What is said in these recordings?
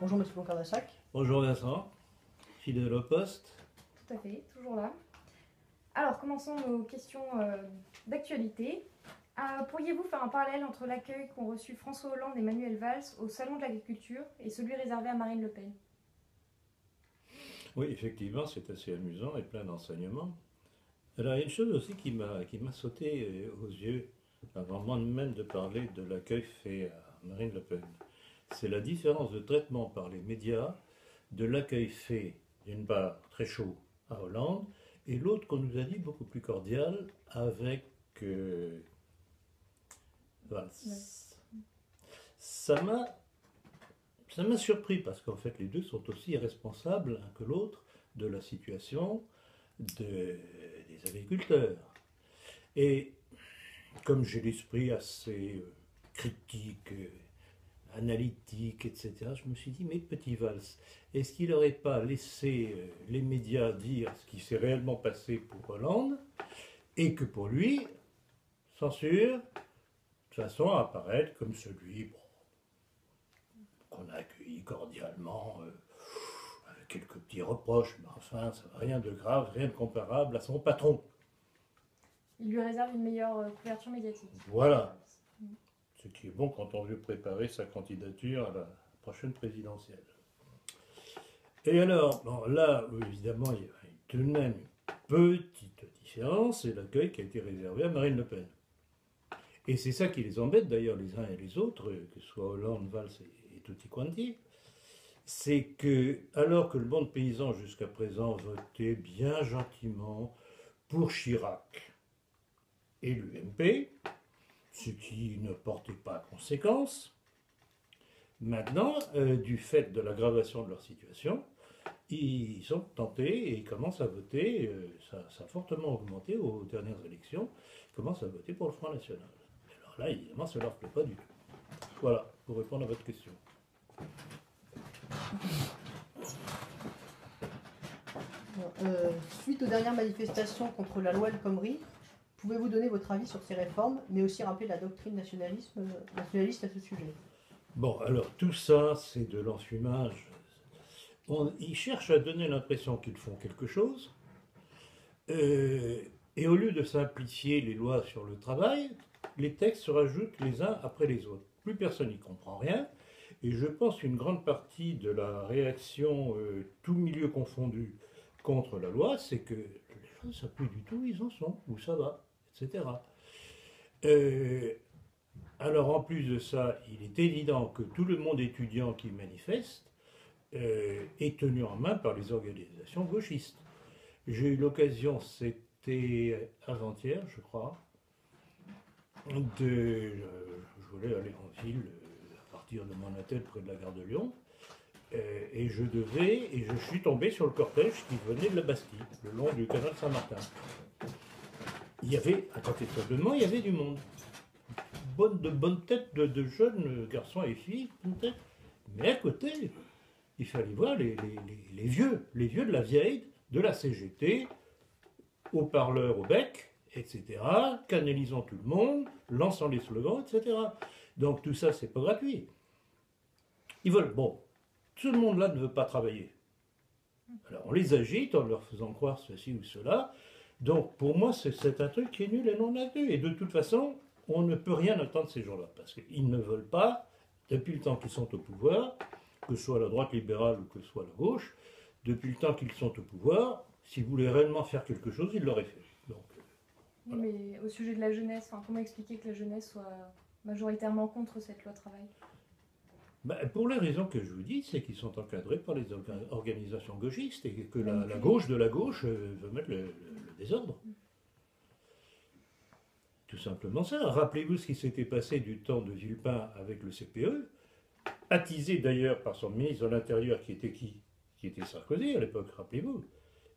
Bonjour Monsieur Blanquer-Nassac. Bonjour Vincent, fidèle au poste. Tout à fait, toujours là. Alors, commençons nos questions d'actualité. Pourriez-vous faire un parallèle entre l'accueil qu'ont reçu François Hollande et Manuel Valls au Salon de l'Agriculture et celui réservé à Marine Le Pen? Oui, effectivement, c'est assez amusant et plein d'enseignements. Alors, il y a une chose aussi qui m'a sauté aux yeux avant même de parler de l'accueil fait à Marine Le Pen. C'est la différence de traitement par les médias de l'accueil fait, d'une part, très chaud à Hollande, et l'autre qu'on nous a dit beaucoup plus cordial avec Valls. Ça m'a surpris parce qu'en fait les deux sont aussi responsables l'un que l'autre de la situation des agriculteurs. Et comme j'ai l'esprit assez critique, analytique, etc., je me suis dit, mais petit Valls, est-ce qu'il n'aurait pas laissé les médias dire ce qui s'est réellement passé pour Hollande et que pour lui, censure, de toute façon, apparaître comme celui qu'on a accueilli cordialement, avec quelques petits reproches, mais enfin, ça n'a rien de grave, rien de comparable à son patron. Il lui réserve une meilleure couverture médiatique. Voilà. Ce qui est bon quand on veut préparer sa candidature à la prochaine présidentielle. Et alors, bon, là, évidemment, il y a tout de même une petite différence, c'est l'accueil qui a été réservé à Marine Le Pen. Et c'est ça qui les embête d'ailleurs les uns et les autres, que ce soit Hollande, Valls et tutti quanti, c'est que, alors que le monde paysan jusqu'à présent votait bien gentiment pour Chirac et l'UMP, ce qui ne portait pas conséquence, maintenant, du fait de l'aggravation de leur situation, ils sont tentés et ils commencent à voter, ça a fortement augmenté aux dernières élections, ils commencent à voter pour le Front National. Alors là, évidemment, ça ne leur plaît pas du tout. Voilà, pour répondre à votre question. Suite aux dernières manifestations contre la loi El Khomri, pouvez-vous donner votre avis sur ces réformes, mais aussi rappeler la doctrine nationaliste à ce sujet? Bon, alors tout ça, c'est de l'enfumage. Ils cherchent à donner l'impression qu'ils font quelque chose, et au lieu de simplifier les lois sur le travail, les textes se rajoutent les uns après les autres. Plus personne n'y comprend rien, et je pense qu'une grande partie de la réaction, tout milieu confondu, contre la loi, c'est que les gens ne savent plus du tout où ils en sont, où ça va, etc. Alors en plus de ça, il est évident que tout le monde étudiant qui manifeste est tenu en main par les organisations gauchistes. J'ai eu l'occasion, c'était avant-hier, je crois, je voulais aller en ville à partir de Monatel, près de la gare de Lyon, et je suis tombé sur le cortège qui venait de la Bastille, le long du canal Saint-Martin. Il y avait, incontestablement, il y avait du monde. De bonnes têtes de jeunes garçons et filles, peut-être. Mais à côté, il fallait voir les vieux de la vieille, de la CGT, haut-parleurs au bec, etc., canalisant tout le monde, lançant les slogans, etc. Donc tout ça, c'est pas gratuit. Ils veulent, bon, tout le monde là ne veut pas travailler. Alors on les agite en leur faisant croire ceci ou cela. Donc pour moi, c'est un truc qui est nul et non avenu. Et de toute façon, on ne peut rien attendre ces gens-là, parce qu'ils ne veulent pas, depuis le temps qu'ils sont au pouvoir, que ce soit la droite libérale ou que ce soit la gauche, depuis le temps qu'ils sont au pouvoir, s'ils voulaient réellement faire quelque chose, ils l'auraient fait. Donc, voilà. Mais au sujet de la jeunesse, comment expliquer que la jeunesse soit majoritairement contre cette loi travail? Pour les raisons que je vous dis, c'est qu'ils sont encadrés par les organisations gauchistes et que la gauche de la gauche veut mettre le désordre. Tout simplement ça. Rappelez-vous ce qui s'était passé du temps de Villepin avec le CPE, attisé d'ailleurs par son ministre de l'Intérieur qui était qui? Qui était Sarkozy à l'époque, rappelez-vous.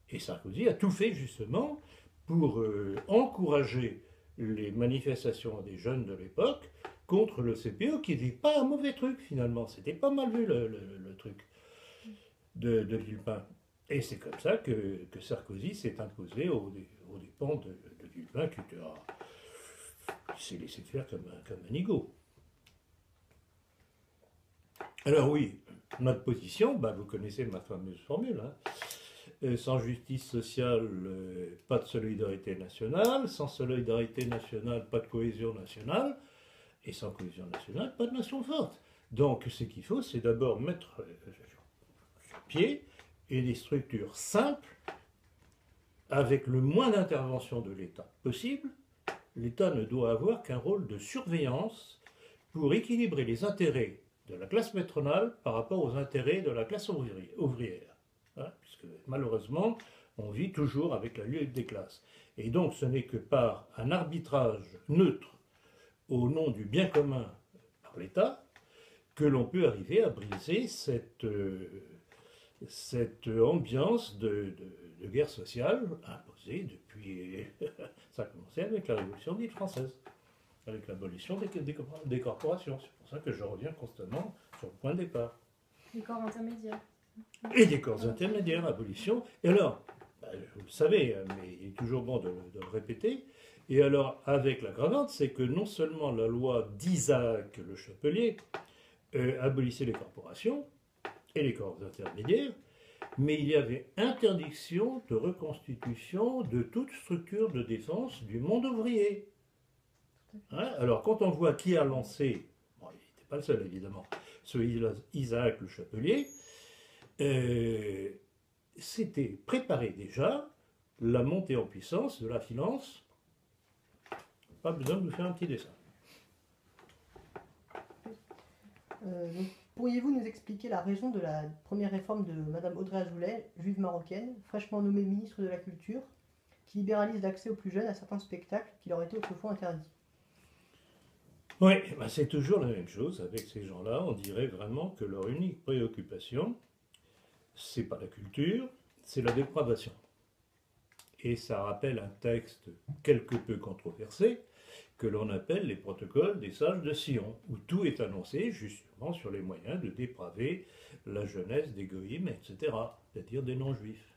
Et Sarkozy a tout fait justement pour encourager les manifestations des jeunes de l'époque contre le CPE, qui n'était pas un mauvais truc finalement. C'était pas mal vu le truc de Villepin. Et c'est comme ça que Sarkozy s'est imposé aux dépens de Villepin, qui s'est laissé faire comme un nigaud. Alors oui, notre position, vous connaissez ma fameuse formule, hein. Sans justice sociale, pas de solidarité nationale. Sans solidarité nationale, pas de cohésion nationale. Et sans cohésion nationale, pas de nation forte. Donc ce qu'il faut, c'est d'abord mettre sur pied des structures simples, avec le moins d'intervention de l'État possible. L'État ne doit avoir qu'un rôle de surveillance pour équilibrer les intérêts de la classe patronale par rapport aux intérêts de la classe ouvrière. Hein, puisque malheureusement, on vit toujours avec la lutte des classes. Et donc ce n'est que par un arbitrage neutre au nom du bien commun par l'État que l'on peut arriver à briser cette ambiance de guerre sociale imposée depuis... Ça a commencé avec la Révolution dite française, avec l'abolition des corporations. C'est pour ça que je reviens constamment sur le point de départ. Les corps intermédiaires. Et des corps intermédiaires, abolition. Et alors, vous le savez, mais il est toujours bon de le répéter, et alors avec l'aggravante, c'est que non seulement la loi d'Isaac Le Chapelier abolissait les corporations et les corps intermédiaires, mais il y avait interdiction de reconstitution de toute structure de défense du monde ouvrier. Hein, alors quand on voit qui a lancé, bon, il n'était pas le seul évidemment, ce Isaac Le Chapelier, c'était préparé déjà la montée en puissance de la finance. Pas besoin de nous faire un petit dessin. Pourriez-vous nous expliquer la raison de la première réforme de Mme Audrey Azoulay, juive marocaine, fraîchement nommée ministre de la Culture, qui libéralise l'accès aux plus jeunes à certains spectacles qui leur étaient autrefois interdits? Oui, c'est toujours la même chose avec ces gens-là. On dirait vraiment que leur unique préoccupation, c'est pas la culture, c'est la dépravation. Et ça rappelle un texte quelque peu controversé que l'on appelle les protocoles des sages de Sion, où tout est annoncé justement sur les moyens de dépraver la jeunesse des goïms, etc., c'est-à-dire des non-juifs.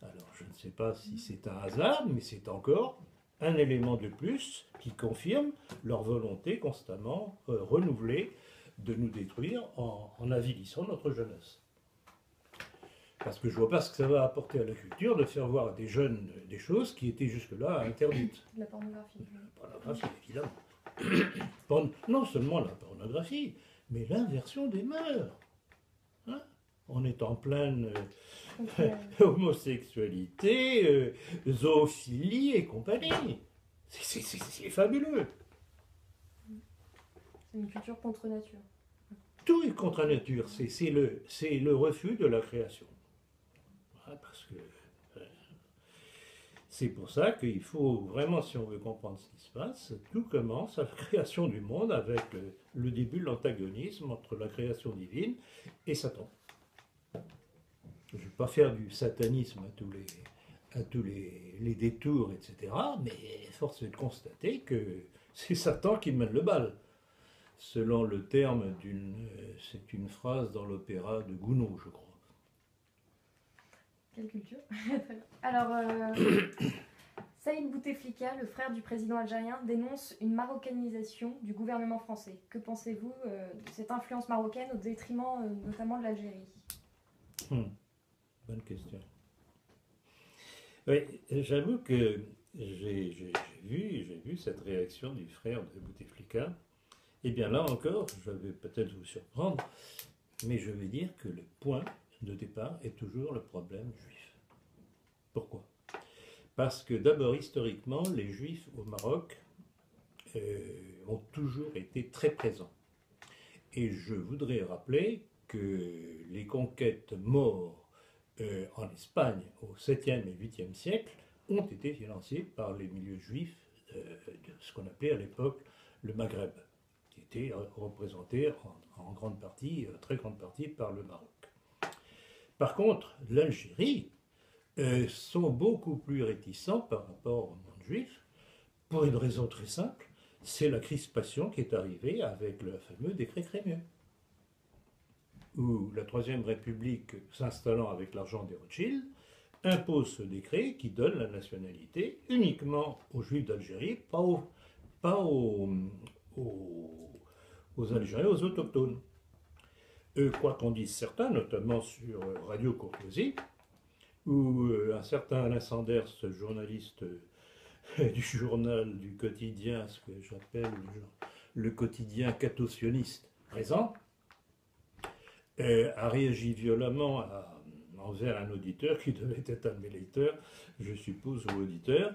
Alors je ne sais pas si c'est un hasard, mais c'est encore un élément de plus qui confirme leur volonté constamment renouvelée de nous détruire en avilissant notre jeunesse. Parce que je ne vois pas ce que ça va apporter à la culture de faire voir à des jeunes des choses qui étaient jusque-là interdites. De la pornographie. La pornographie, évidemment. Non seulement la pornographie, mais l'inversion des mœurs. Hein, on est en pleine homosexualité, zoophilie et compagnie. C'est fabuleux. C'est une culture contre nature. Tout est contre nature. C'est le refus de la création. Parce que c'est pour ça qu'il faut vraiment, si on veut comprendre ce qui se passe, tout commence à la création du monde avec le début de l'antagonisme entre la création divine et Satan. Je ne vais pas faire du satanisme à tous les détours, etc., mais force est de constater que c'est Satan qui mène le bal. Selon le terme c'est une phrase dans l'opéra de Gounod, je crois. Quelle culture. Alors, Saïd Bouteflika, le frère du président algérien, dénonce une marocanisation du gouvernement français. Que pensez-vous de cette influence marocaine au détriment notamment de l'Algérie? Bonne question. Oui, j'avoue que j'ai vu cette réaction du frère de Bouteflika. Eh bien là encore, je vais peut-être vous surprendre, mais je vais dire que le point de départ est toujours le problème juif. Pourquoi? Parce que d'abord, historiquement, les juifs au Maroc ont toujours été très présents. Et je voudrais rappeler que les conquêtes maures en Espagne au 7e et 8e siècle ont été financées par les milieux juifs de ce qu'on appelait à l'époque le Maghreb, qui était représenté en grande partie, très grande partie par le Maroc. Par contre, l'Algérie sont beaucoup plus réticents par rapport au monde juif, pour une raison très simple, c'est la crispation qui est arrivée avec le fameux décret Crémieux, où la Troisième République, s'installant avec l'argent des Rothschild, impose ce décret qui donne la nationalité uniquement aux Juifs d'Algérie, pas aux Algériens, aux autochtones. quoi qu'en disent certains, notamment sur Radio Courtoisie, où un certain Alain Sanders, journaliste du journal, du quotidien, ce que j'appelle le quotidien catossionniste présent, a réagi violemment envers un auditeur qui devait être un de mes lecteurs, je suppose, ou auditeur,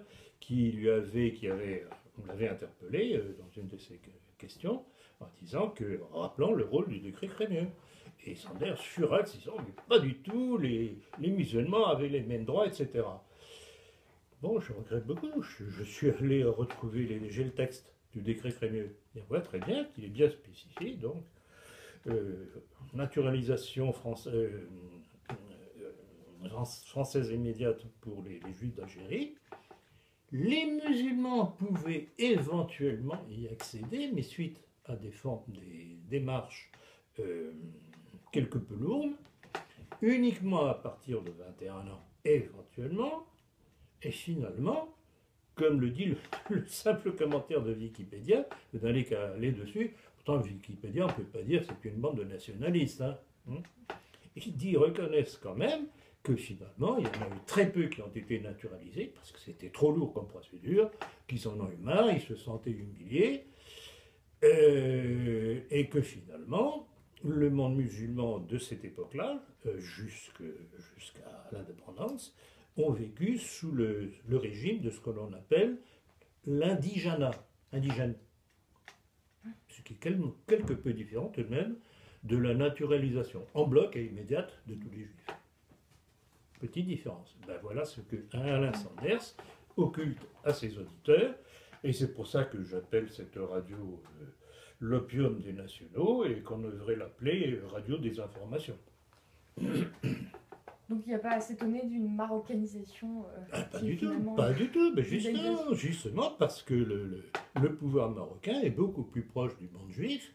on l'avait interpellé dans une de ses questions, en disant rappelant le rôle du décret Crémieux. Et Sanders furax, disant, mais pas du tout, les musulmans avaient les mêmes droits, etc. Bon, je regrette beaucoup, je suis allé retrouver, j'ai le texte du décret Crémieux. Et on voit très bien qu'il est bien spécifié, donc, naturalisation française immédiate pour les juifs d'Algérie. Les musulmans pouvaient éventuellement y accéder, mais suite à des démarches quelque peu lourdes, uniquement à partir de 21 ans, éventuellement, et finalement, comme le dit le simple commentaire de Wikipédia, vous n'allez qu'à aller dessus, pourtant Wikipédia, on ne peut pas dire que c'est une bande de nationalistes. Hein. Ils reconnaissent quand même que finalement, il y en a eu très peu qui ont été naturalisés, parce que c'était trop lourd comme procédure, qu'ils en ont eu marre, ils se sentaient humiliés, et que finalement, le monde musulman de cette époque-là, jusqu'à l'indépendance, ont vécu sous le régime de ce que l'on appelle l'indigénat, indigène. Ce qui est quelque peu différent tout de même de la naturalisation en bloc et immédiate de tous les juifs. Petite différence. Ben voilà ce que Alain Sanders occulte à ses auditeurs, et c'est pour ça que j'appelle cette radio l'opium des nationaux, et qu'on devrait l'appeler radio des informations. Donc il n'y a pas à s'étonner d'une marocanisation pas du tout, mais justement parce que le pouvoir marocain est beaucoup plus proche du monde juif.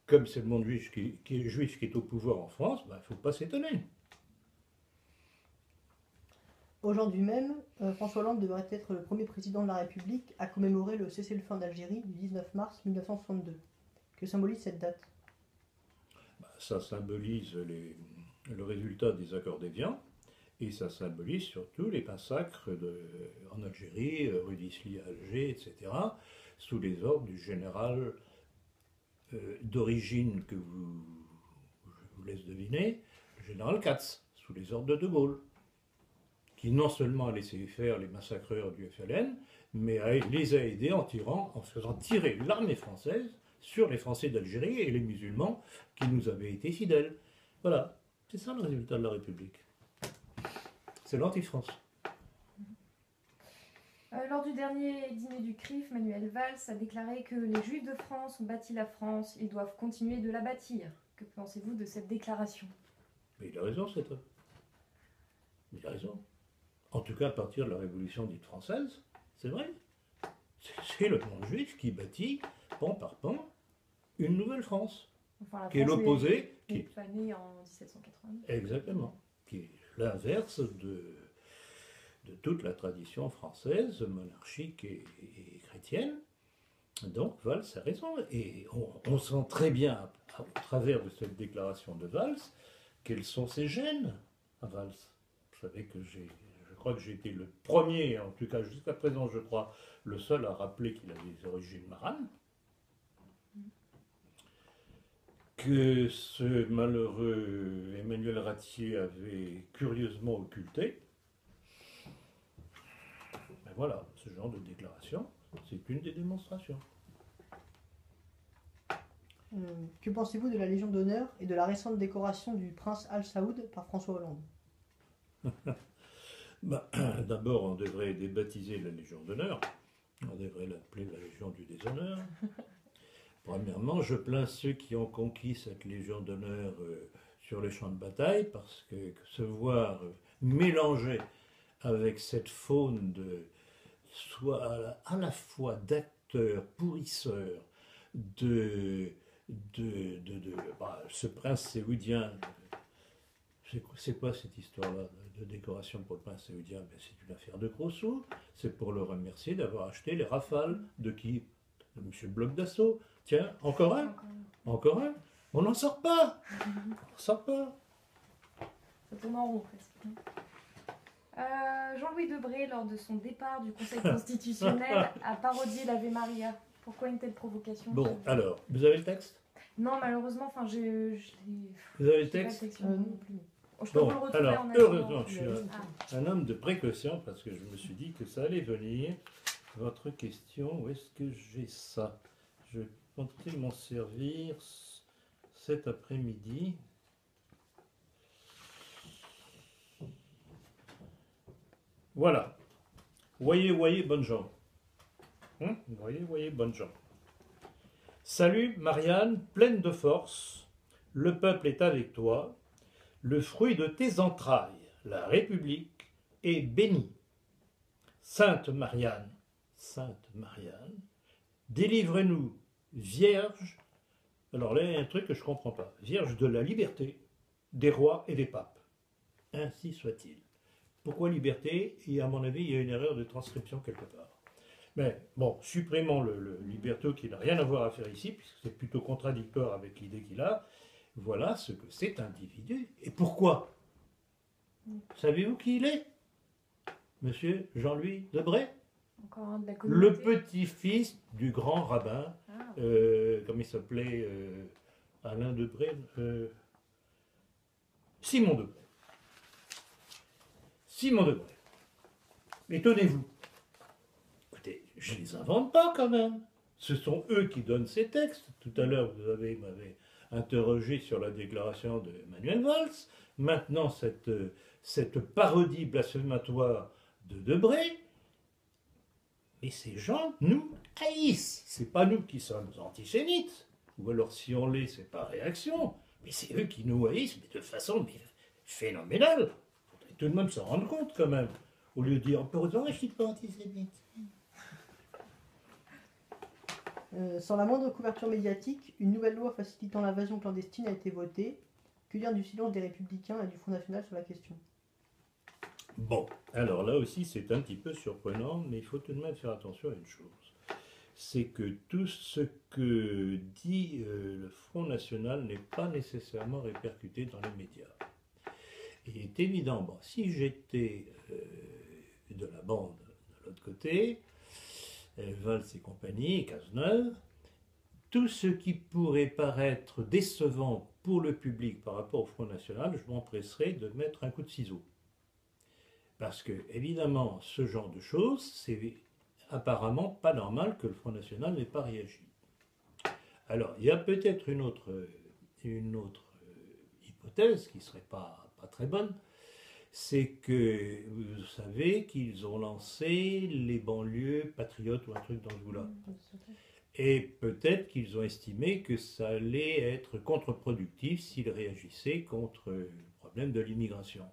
Comme c'est le monde juif qui est au pouvoir en France, il ne faut pas s'étonner. Aujourd'hui même, François Hollande devrait être le premier président de la République à commémorer le cessez-le-feu d'Algérie du 19 mars 1962. Que symbolise cette date? Ça symbolise le résultat des accords d'Évian, et ça symbolise surtout les massacres en Algérie, rue d'Isly à Alger, etc., sous les ordres du général d'origine que je vous laisse deviner, le général Katz, sous les ordres de Gaulle, qui non seulement a laissé faire les massacreurs du FLN, mais les a aidés en faisant tirer l'armée française sur les Français d'Algérie et les musulmans qui nous avaient été fidèles. Voilà. C'est ça le résultat de la République. C'est l'anti-France. Lors du dernier dîner du CRIF, Manuel Valls a déclaré que les Juifs de France ont bâti la France, ils doivent continuer de la bâtir. Que pensez-vous de cette déclaration? Mais il a raison, cet homme. Il a raison. En tout cas, à partir de la Révolution dite française, c'est vrai. C'est le monde juif qui bâtit, pan par pan, une nouvelle France. Enfin, qui est l'opposé. Qui est née en 1780. Exactement. Qui est l'inverse de toute la tradition française, monarchique et chrétienne. Donc Valls a raison. Et on sent très bien, à travers de cette déclaration de Valls, quels sont ses gènes à Valls. Vous savez que je crois que j'ai été le premier, en tout cas jusqu'à présent, je crois, le seul à rappeler qu'il avait des origines maranes. Que ce malheureux Emmanuel Ratier avait curieusement occulté. Ben voilà, ce genre de déclaration, c'est une des démonstrations. Que pensez-vous de la Légion d'honneur et de la récente décoration du prince Al Saoud par François Hollande? D'abord, on devrait débaptiser la Légion d'honneur. On devrait l'appeler la Légion du déshonneur. Premièrement, je plains ceux qui ont conquis cette Légion d'honneur sur les champs de bataille, parce que se voir mélanger avec cette faune soit à la fois d'acteurs, pourrisseurs, ce prince saoudien. C'est quoi cette histoire-là de décoration pour le prince saoudien? C'est une affaire de gros sous. C'est pour le remercier d'avoir acheté les Rafales. De qui? De M. Bloc d'Assaut. Tiens, encore un. On n'en sort pas. On n'en sort pas. Ça tourne en rond presque. Jean-Louis Debré, lors de son départ du Conseil constitutionnel, a parodié l'Ave Maria. Pourquoi une telle provocation? Bon, alors, vous avez le texte? Non, malheureusement, enfin, Vous avez le j'ai pas texte? le texte. Non plus. Oh, je peux vous le Bon, retrouver alors, en heureusement, attendant. je suis un homme de précaution parce que je me suis dit que ça allait venir. Votre question, où est-ce que j'ai ça? Je comptais m'en servir cet après-midi. Voilà. Voyez, bonne gens. Voyez, bonne gens. Salut, Marianne, pleine de force. Le peuple est avec toi. Le fruit de tes entrailles, la République, est béni. Sainte Marianne, délivre-nous, Vierge. Alors là, il y a un truc que je ne comprends pas. Vierge de la liberté, des rois et des papes. Ainsi soit-il. Pourquoi liberté? Et à mon avis, il y a une erreur de transcription quelque part. Mais bon, supprimons le liberto qui n'a rien à voir à faire ici, puisque c'est plutôt contradictoire avec l'idée qu'il a. Voilà ce que cet individu. Et pourquoi? Savez-vous qui il est? Monsieur Jean-Louis Debré? Encore un de la Le communauté. petit-fils du grand rabbin, Ah. comme il s'appelait, Alain Debré, Simon Debré. Simon Debré. Étonnez-vous. Écoutez, je ne les invente pas quand même. Ce sont eux qui donnent ces textes. Tout à l'heure, vous m'avez interrogé sur la déclaration de Manuel Valls. Maintenant, cette parodie blasphématoire de Debré. Mais ces gens nous haïssent. C'est pas nous qui sommes antisémites. Ou alors si on l'est, c'est pas réaction. Mais c'est eux qui nous haïssent, mais de façon phénoménale. Il faudrait tout de même se rendre compte quand même. Au lieu de dire, heureusement, je suis pas antisémite. Sans la moindre couverture médiatique, une nouvelle loi facilitant l'invasion clandestine a été votée. Que dire du silence des Républicains et du Front National sur la question? Bon, alors là aussi c'est un petit peu surprenant, mais il faut tout de même faire attention à une chose. C'est que tout ce que dit le Front National n'est pas nécessairement répercuté dans les médias. Il est évident, bon, si j'étais de la bande de l'autre côté, Valls et compagnie, Cazeneuve, tout ce qui pourrait paraître décevant pour le public par rapport au Front National, je m'empresserais de mettre un coup de ciseau. Parce que, évidemment, ce genre de choses, c'est apparemment pas normal que le Front National n'ait pas réagi. Alors, il y a peut-être une autre hypothèse qui ne serait pas très bonne, c'est que vous savez qu'ils ont lancé les banlieues patriotes ou un truc dans ce goût-là. Et peut-être qu'ils ont estimé que ça allait être contre-productif s'ils réagissaient contre le problème de l'immigration.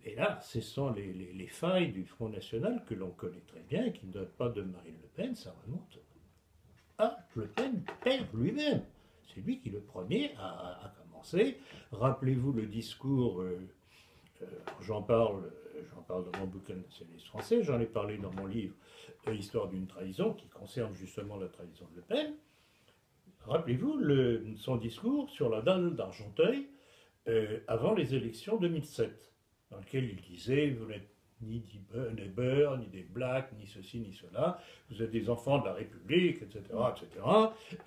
Et là, ce sont les failles du Front National que l'on connaît très bien, qui ne datent pas de Marine Le Pen, ça remonte à Le Pen père lui-même. C'est lui qui le premier a commencé. Rappelez-vous le discours, j'en parle dans mon bouquin nationaliste français, j'en ai parlé dans mon livre Histoire d'une trahison, qui concerne justement la trahison de Le Pen. Rappelez-vous son discours sur la dalle d'Argenteuil avant les élections 2007. Dans lequel il disait, vous n'êtes ni des beurs, ni des blacks, ni ceci, ni cela, vous êtes des enfants de la République, etc., etc.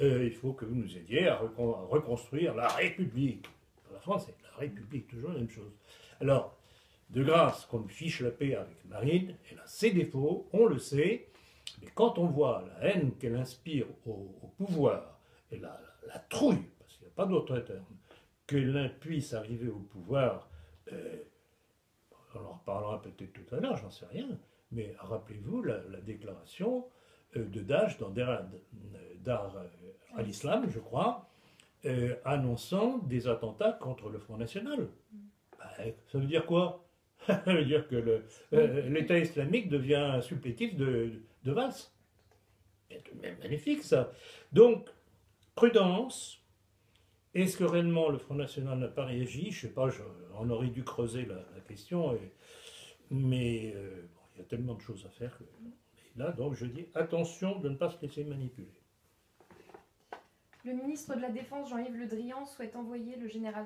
Il faut que vous nous aidiez à reconstruire la République. Pour la France, c'est la République, toujours la même chose. Alors, de grâce qu'on nous fiche la paix avec Marine, elle a ses défauts, on le sait, mais quand on voit la haine qu'elle inspire au pouvoir, et la trouille, parce qu'il n'y a pas d'autre terme, que l'un puisse arriver au pouvoir, on en reparlera peut-être tout à l'heure, j'en sais rien, mais rappelez-vous la déclaration de Daesh dans Dar al-Islam, je crois, annonçant des attentats contre le Front National. Ça veut dire quoi? Ça veut dire que l'État islamique devient supplétif de Valls. C'est tout de même magnifique ça. Donc, prudence. Est-ce que réellement le Front National n'a pas réagi? Je ne sais pas, on aurait dû creuser la question, mais bon, il y a tellement de choses à faire. Là, donc, je dis attention de ne pas se laisser manipuler. Le ministre de la Défense, Jean-Yves Le Drian, souhaite envoyer le général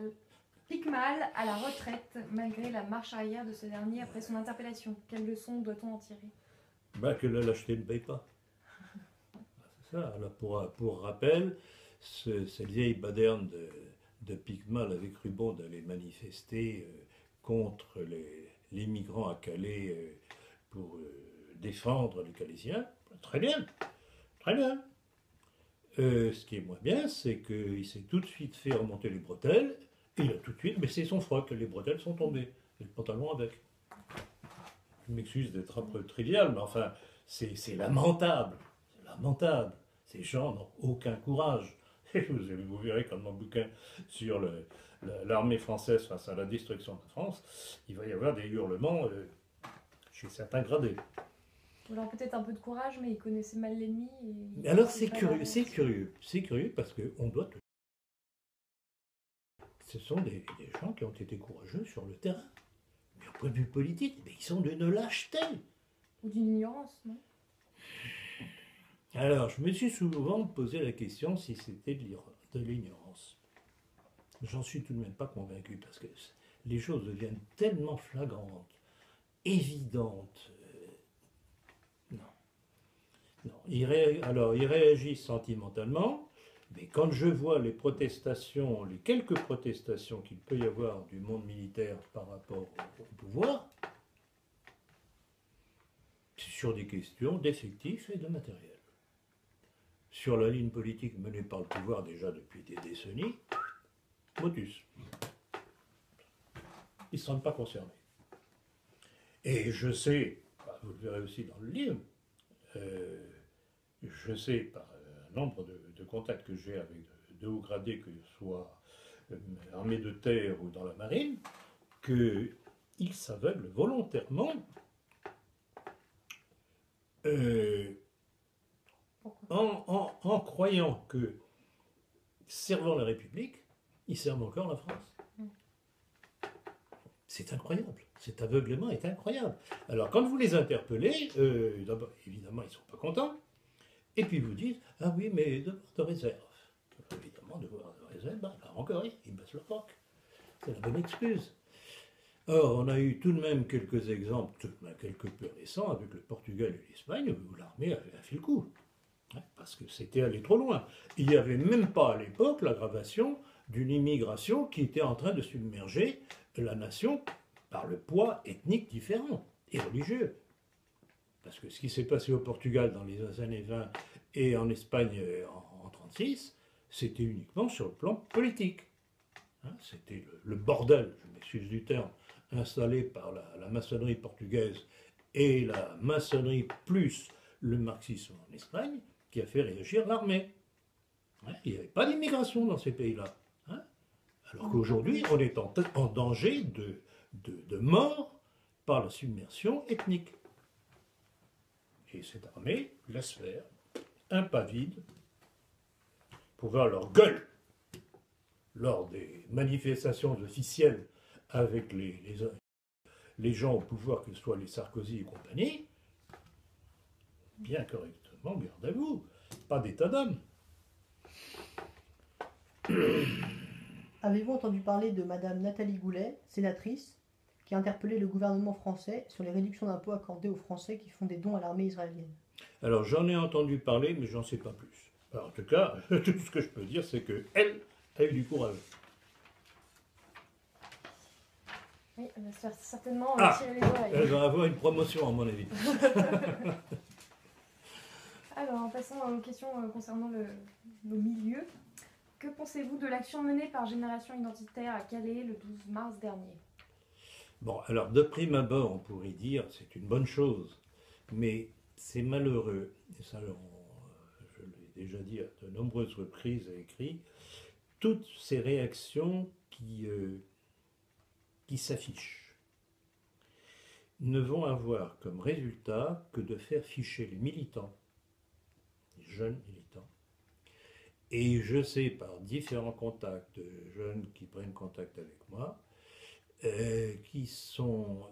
Picmal à la retraite, malgré la marche arrière de ce dernier après son interpellation. Quelle leçon doit-on en tirer? Bah, que la lâcheté ne paye pas. C'est ça. Alors pour rappel, cette vieille baderne de Picmal avec Rubon d'aller manifester contre les migrants à Calais pour défendre les Calaisiens, très bien, très bien. Ce qui est moins bien, c'est qu'il s'est tout de suite fait remonter les bretelles, et il a tout de suite baissé son froc, les bretelles sont tombées, et le pantalon avec. Je m'excuse d'être un peu trivial, mais enfin, c'est lamentable, c'est lamentable. Ces gens n'ont aucun courage. Et vous verrez dans mon bouquin sur l'armée française face à la destruction de la France, il va y avoir des hurlements chez certains gradés. Alors peut-être un peu de courage, mais il connaissait mal l'ennemi. Mais alors c'est curieux parce qu'on doit... Ce sont des gens qui ont été courageux sur le terrain. Mais au point de vue politique, mais ils sont d'une lâcheté. Ou d'une ignorance, non? Alors, je me suis souvent posé la question si c'était de l'ignorance. J'en suis tout de même pas convaincu, parce que les choses deviennent tellement flagrantes, évidentes. Non. Alors, ils réagissent sentimentalement, mais quand je vois les protestations, les quelques protestations qu'il peut y avoir du monde militaire par rapport au pouvoir, c'est sur des questions d'effectifs et de matériel. Sur la ligne politique menée par le pouvoir déjà depuis des décennies, motus. Ils ne se sentent pas concernés. Et je sais, vous le verrez aussi dans le livre, je sais par un nombre de contacts que j'ai avec de hauts gradés, que ce soit armée de terre ou dans la marine, qu'ils s'aveuglent volontairement en croyant que, servant la République, ils servent encore la France. C'est incroyable. Cet aveuglement est incroyable. Alors, quand vous les interpellez, d'abord, évidemment, ils ne sont pas contents. Et puis vous dites, ah oui, mais devoir de réserve. Évidemment, devoir de réserve, là encore, ils baissent leur roc. C'est la bonne excuse. Or, on a eu tout de même quelques exemples, quelque peu récents, avec le Portugal et l'Espagne, où l'armée a fait le coup. Parce que c'était allé trop loin. Il n'y avait même pas à l'époque l'aggravation d'une immigration qui était en train de submerger la nation par le poids ethnique différent et religieux. Parce que ce qui s'est passé au Portugal dans les années 20 et en Espagne en 1936, c'était uniquement sur le plan politique. C'était le bordel, je m'excuse du terme, installé par la maçonnerie portugaise et la maçonnerie plus le marxisme en Espagne, qui a fait réagir l'armée. Il n'y avait pas d'immigration dans ces pays-là. Alors qu'aujourd'hui, on est en danger de mort par la submersion ethnique. Et cette armée laisse faire un pas vide pour voir leur gueule lors des manifestations officielles avec les gens au pouvoir, que ce soit les Sarkozy et compagnie. Bien correctement, garde à vous, pas d'état d'âme. Avez-vous entendu parler de Madame Nathalie Goulet, sénatrice, qui a interpellé le gouvernement français sur les réductions d'impôts accordées aux Français qui font des dons à l'armée israélienne? Alors j'en ai entendu parler, mais j'en sais pas plus. Alors, en tout cas, tout ce que je peux dire, c'est qu'elle a eu du courage. Oui, elle va se faire certainement tirer les oreilles. Elle va avoir une promotion, à mon avis. Alors, passons aux questions concernant nos milieux. Que pensez-vous de l'action menée par Génération Identitaire à Calais le 12 mars dernier? Bon, alors de prime abord, on pourrait dire c'est une bonne chose, mais c'est malheureux, et ça je l'ai déjà dit à de nombreuses reprises et écrit, toutes ces réactions qui s'affichent ne vont avoir comme résultat que de faire ficher les militants, les jeunes militants. Et je sais par différents contacts de jeunes qui prennent contact avec moi, qui sont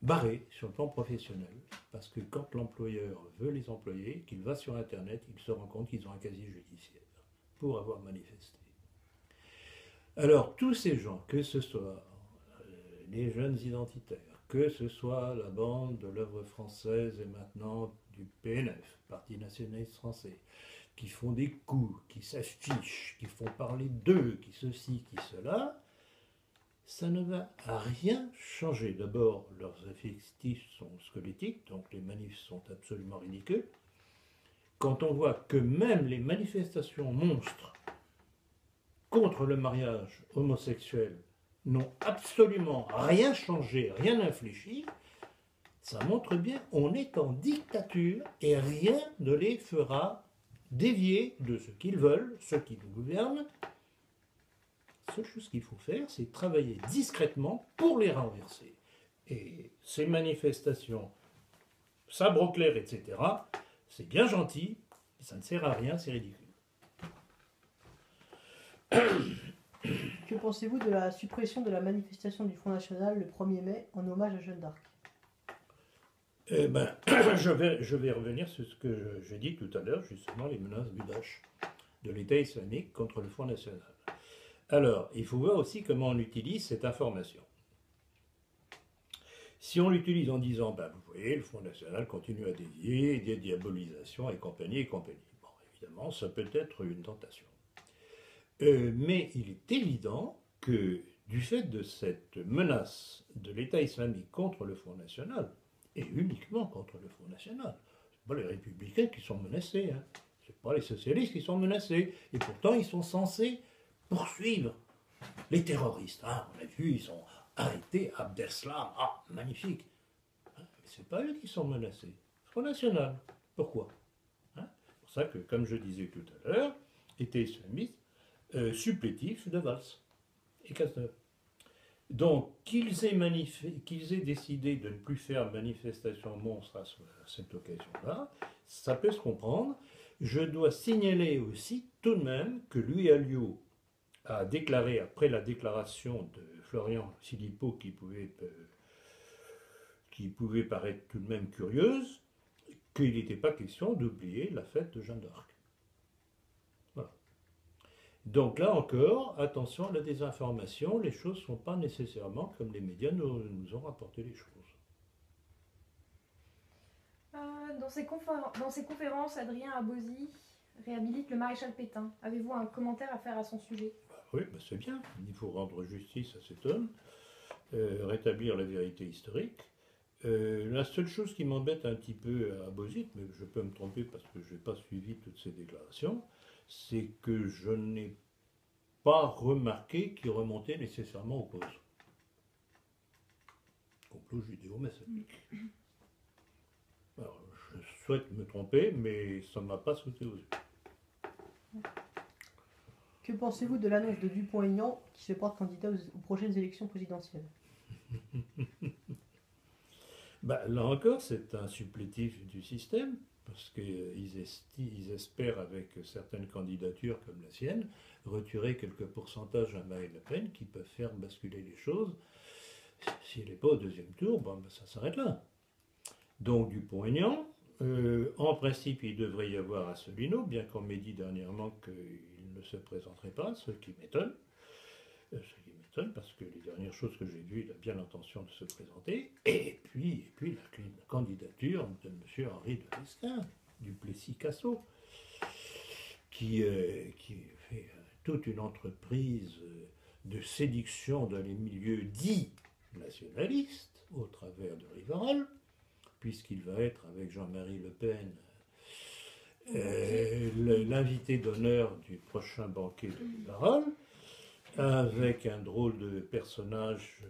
barrés sur le plan professionnel, parce que quand l'employeur veut les employer, qu'il va sur Internet, il se rend compte qu'ils ont un casier judiciaire. pour avoir manifesté. Alors, tous ces gens, que ce soit les jeunes identitaires, que ce soit la bande de l'œuvre française et maintenant du PNF, Parti nationaliste français, qui font des coups, qui s'affichent, qui font parler d'eux, qui ceci, qui cela, ça ne va à rien changer. D'abord, leurs effectifs sont squelettiques, donc les manifs sont absolument ridicules. Quand on voit que même les manifestations monstres contre le mariage homosexuel n'ont absolument rien changé, rien infléchi, ça montre bien qu'on est en dictature et rien ne les fera dévier de ce qu'ils veulent, ceux qui nous gouvernent. La seule chose qu'il faut faire, c'est travailler discrètement pour les renverser. Et ces manifestations, sabre au clair, etc., c'est bien gentil, mais ça ne sert à rien, c'est ridicule. Que pensez-vous de la suppression de la manifestation du Front National le 1er mai en hommage à Jeanne d'Arc? Eh ben, je vais revenir sur ce que j'ai dit tout à l'heure, justement, les menaces budaches de l'État islamique contre le Front National. Alors, il faut voir aussi comment on utilise cette information. Si on l'utilise en disant, ben, vous voyez, le Front National continue à dévier, des diabolisations et compagnie et compagnie. Bon, évidemment, ça peut être une tentation. Mais il est évident que du fait de cette menace de l'État islamique contre le Front National, et uniquement contre le Front National, ce pas les républicains qui sont menacés, hein. Ce pas les socialistes qui sont menacés, et pourtant ils sont censés poursuivre les terroristes. Hein. On a vu, ils ont arrêté Abdeslam, ah, magnifique. Hein, mais ce n'est pas eux qui sont menacés, le Front National. Pourquoi? Hein? C'est pour ça que, comme je disais tout à l'heure, État islamiste, supplétif de Valls et Cazeneuve. Donc, qu'ils aient décidé de ne plus faire manifestation monstre à cette occasion-là, ça peut se comprendre. Je dois signaler aussi tout de même que Louis Alliot a déclaré, après la déclaration de Florian Philippot, qui pouvait paraître tout de même curieuse, qu'il n'était pas question d'oublier la fête de Jeanne d'Arc. Voilà. Donc là encore, attention à la désinformation, les choses ne sont pas nécessairement comme les médias nous ont rapporté les choses. Dans ses conférences, Adrien Abozy réhabilite le maréchal Pétain. Avez-vous un commentaire à faire à son sujet? Oui, bah c'est bien, il faut rendre justice à cet homme, rétablir la vérité historique. La seule chose qui m'embête un petit peu à Abozy, mais je peux me tromper parce que je n'ai pas suivi toutes ces déclarations, c'est que je n'ai pas remarqué qu'il remontait nécessairement aux causes. Complot judéo-maçonnique. Alors, je souhaite me tromper, mais ça ne m'a pas sauté aux yeux. Que pensez-vous de l'annonce de Dupont-Aignan qui se porte candidat aux prochaines élections présidentielles? Bah, là encore, c'est un supplétif du système, parce qu'ils espèrent, avec certaines candidatures comme la sienne, retirer quelques pourcentages à Marine Le Pen qui peuvent faire basculer les choses. Si elle n'est pas au deuxième tour, bon, ça s'arrête là. Donc Dupont-Aignan, en principe, il devrait y avoir Asselineau, bien qu'on m'ait dit dernièrement qu'il ne se présenterait pas, ce qui m'étonne. Parce que les dernières choses que j'ai vues, il a bien l'intention de se présenter. Et puis la candidature de M. Henri de Lesquen, du Plessis-Cassot, qui fait toute une entreprise de séduction dans les milieux dits nationalistes, au travers de Rivarol, puisqu'il va être avec Jean-Marie Le Pen l'invité d'honneur du prochain banquet de Rivarol, avec un drôle de personnage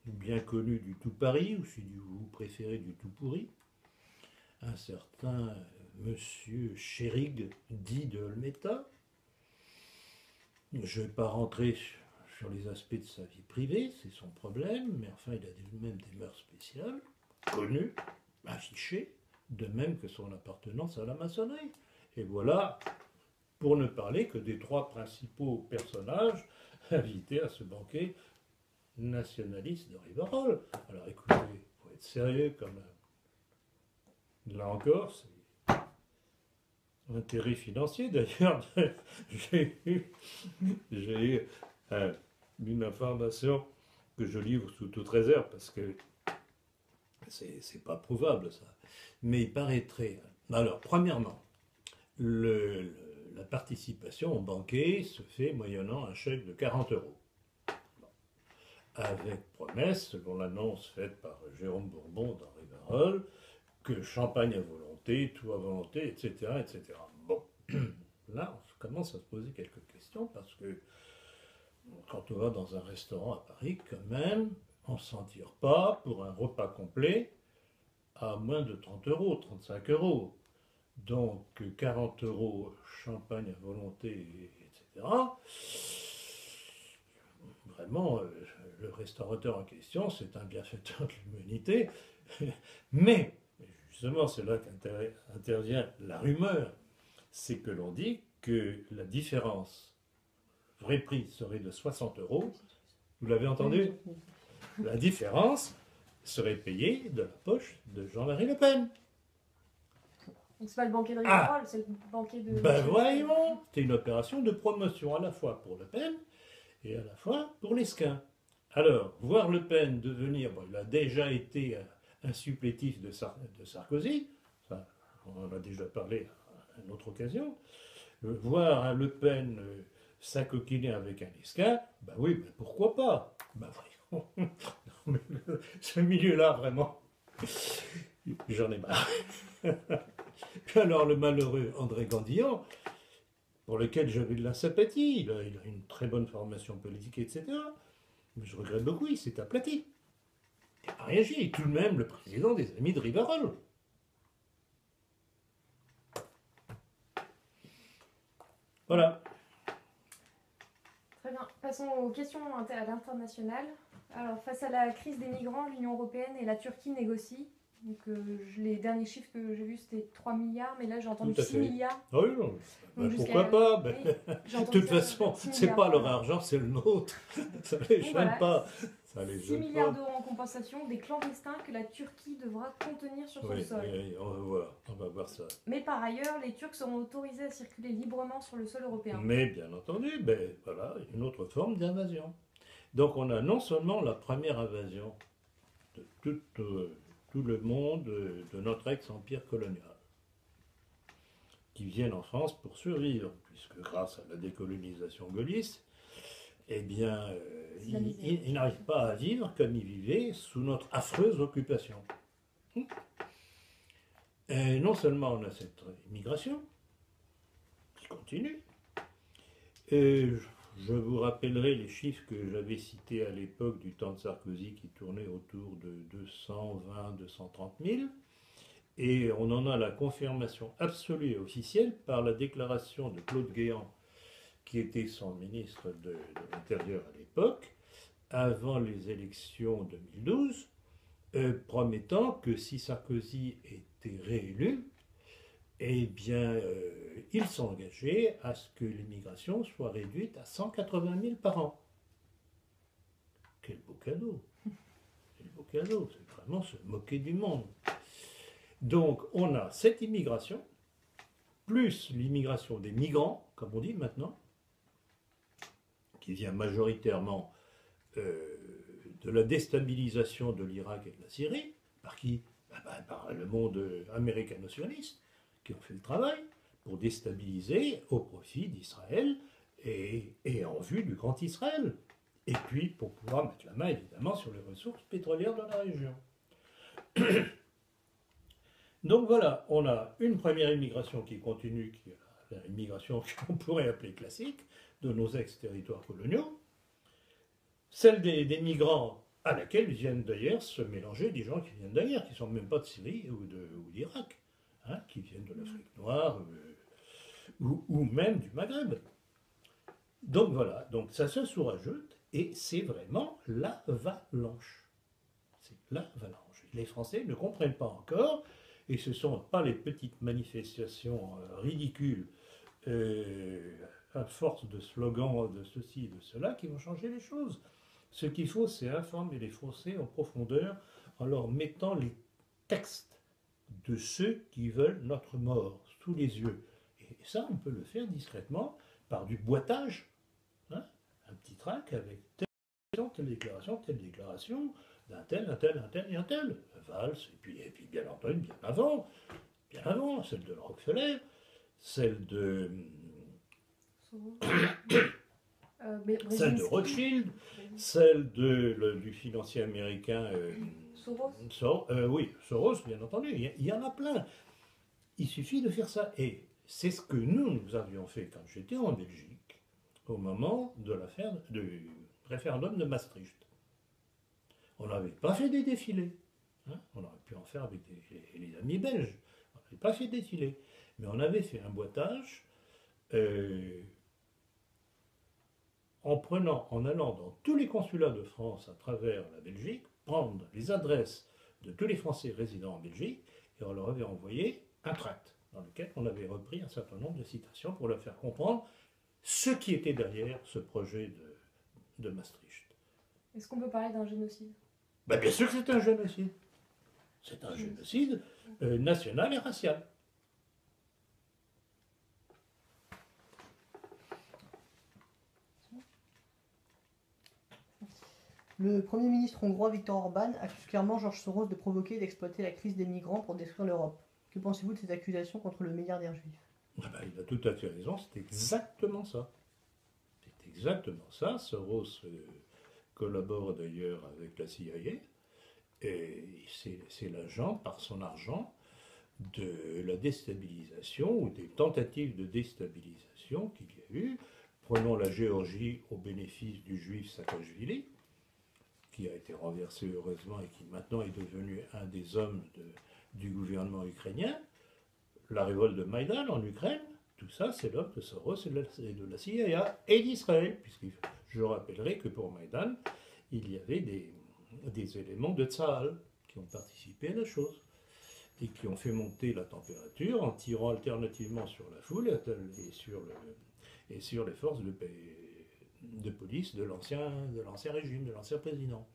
bien connu du tout Paris, ou si vous préférez du tout pourri, un certain monsieur Chérig, dit de Olmeta. Je ne vais pas rentrer sur les aspects de sa vie privée, c'est son problème, mais enfin il a même des mœurs spéciales, connues, affichées, de même que son appartenance à la maçonnerie. Et voilà, pour ne parler que des trois principaux personnages invités à ce banquet nationaliste de Rivarol. Alors écoutez, il faut être sérieux quand même. Là encore, intérêt financier. D'ailleurs, j'ai eu une information que je livre sous toute réserve parce que c'est pas prouvable ça. Mais il paraîtrait. Alors, premièrement, la participation au banquet se fait moyennant un chèque de 40 euros. Avec promesse, selon l'annonce faite par Jérôme Bourbon dans Rivarol, que champagne à volonté, tout à volonté, etc., etc. Bon, là, on commence à se poser quelques questions parce que quand on va dans un restaurant à Paris, quand même, on ne s'en tire pas pour un repas complet à moins de 30 euros, 35 euros. Donc 40 euros, champagne à volonté, etc. Vraiment, le restaurateur en question, c'est un bienfaiteur de l'humanité. Mais, justement, c'est là qu'intervient la rumeur. C'est que l'on dit que la différence, vrai prix, serait de 60 euros. Vous l'avez entendu? La différence serait payée de la poche de Jean-Marie Le Pen. Donc c'est pas le banquet de Rivarol, c'est le banquet de... Ben voyons, c'est une opération de promotion à la fois pour Le Pen et à la fois pour Lesquin. Alors, voir Le Pen devenir, bon, il a déjà été un supplétif de Sarkozy, ça, on en a déjà parlé à une autre occasion, voir un Le Pen s'acoquiner avec un Lesquin, ben oui, ben pourquoi pas? Ben voyons, non, mais ce milieu-là, vraiment, j'en ai marre. Puis alors le malheureux André Gandillon, pour lequel j'avais de la sympathie, il a une très bonne formation politique, etc. Mais je regrette beaucoup, il s'est aplati. Il n'a pas réagi, il est tout de même le président des Amis de Rivarol. Voilà. Très bien. Passons aux questions à l'international. Alors, face à la crise des migrants, l'Union européenne et la Turquie négocient. Donc, les derniers chiffres que j'ai vus, c'était 3 milliards, mais là, j'ai entendu 6 milliards. Ah oui, non. Ben, pourquoi pas? Ben, oui, de toute façon, c'est pas leur argent, c'est le nôtre. Ça les gêne voilà. pas. Ça les 6 gêne milliards pas. d'euros en compensation des clandestins que la Turquie devra contenir sur son Oui, sol. oui, on va voir ça. Mais par ailleurs, les Turcs seront autorisés à circuler librement sur le sol européen. Mais bien entendu, ben, voilà, une autre forme d'invasion. Donc on a non seulement la première invasion de tout le monde de notre ex-empire colonial, qui viennent en France pour survivre, puisque grâce à la décolonisation gaulliste, eh bien, ils n'arrivent pas à vivre comme ils vivaient sous notre affreuse occupation. Et non seulement on a cette immigration, qui continue, et je vous rappellerai les chiffres que j'avais cités à l'époque du temps de Sarkozy qui tournaient autour de 220-230 000. Et on en a la confirmation absolue et officielle par la déclaration de Claude Guéant, qui était son ministre de l'Intérieur à l'époque, avant les élections 2012, promettant que si Sarkozy était réélu, eh bien, il s'engageait à ce que l'immigration soit réduite à 180 000 par an. Quel beau cadeau! Quel beau cadeau! C'est vraiment se moquer du monde. Donc, on a cette immigration, plus l'immigration des migrants, comme on dit maintenant, qui vient majoritairement de la déstabilisation de l'Irak et de la Syrie. Par qui? Par le monde américano-sioniste, qui ont fait le travail pour déstabiliser au profit d'Israël et en vue du Grand Israël. Et puis pour pouvoir mettre la main évidemment sur les ressources pétrolières de la région. Donc voilà, on a une première immigration qui continue, qui est l'immigration qu'on pourrait appeler classique, de nos ex-territoires coloniaux. Celle des migrants à laquelle viennent d'ailleurs se mélanger des gens qui viennent d'ailleurs, qui ne sont même pas de Syrie ou d'Irak, hein, qui viennent de l'Afrique noire ou même du Maghreb. Donc voilà, donc ça se sous-rajoute et c'est vraiment l'avalanche. C'est l'avalanche. Les Français ne comprennent pas encore et ce ne sont pas les petites manifestations ridicules à force de slogans de ceci et de cela qui vont changer les choses. Ce qu'il faut, c'est informer les Français en profondeur en leur mettant les textes de ceux qui veulent notre mort sous les yeux. Et ça, on peut le faire discrètement par du boitage. Hein, un petit tract avec telle déclaration, d'un tel, un tel, un tel et un tel. Valls, et puis bien entendu, bien avant, celle de Rockefeller, celle de, celle de Rothschild, celle du financier américain Soros. oui, Soros, bien entendu, il y en a plein. Il suffit de faire ça. Et c'est ce que nous avions fait quand j'étais en Belgique, au moment de l'affaire du référendum de Maastricht. On n'avait pas fait des défilés. Hein, on aurait pu en faire avec les amis belges. On n'avait pas fait des défilés. Mais on avait fait un boitage en allant dans tous les consulats de France à travers la Belgique, prendre les adresses de tous les Français résidant en Belgique, et on leur avait envoyé un tract dans lequel on avait repris un certain nombre de citations pour leur faire comprendre ce qui était derrière ce projet de Maastricht. Est-ce qu'on peut parler d'un génocide? Ben bien sûr que c'est un génocide. C'est un génocide national et racial. Le Premier ministre hongrois Viktor Orban accuse clairement George Soros de provoquer et d'exploiter la crise des migrants pour détruire l'Europe. Que pensez-vous de ces accusations contre le milliardaire juif? Ah ben, il a tout à fait raison, c'est exactement ça. C'est exactement ça. Soros collabore d'ailleurs avec la CIA, et c'est l'agent, par son argent, de la déstabilisation ou des tentatives de déstabilisation qu'il y a eu. Prenons la Géorgie au bénéfice du juif Saakashvili, qui a été renversé heureusement et qui maintenant est devenu un des hommes du gouvernement ukrainien. La révolte de Maïdan en Ukraine, tout ça c'est l'œuvre de Soros et de la CIA et d'Israël, puisque je rappellerai que pour Maïdan, il y avait des éléments de Tsahal qui ont participé à la chose et qui ont fait monter la température en tirant alternativement sur la foule et sur les forces de police de l'ancien régime, de l'ancien président.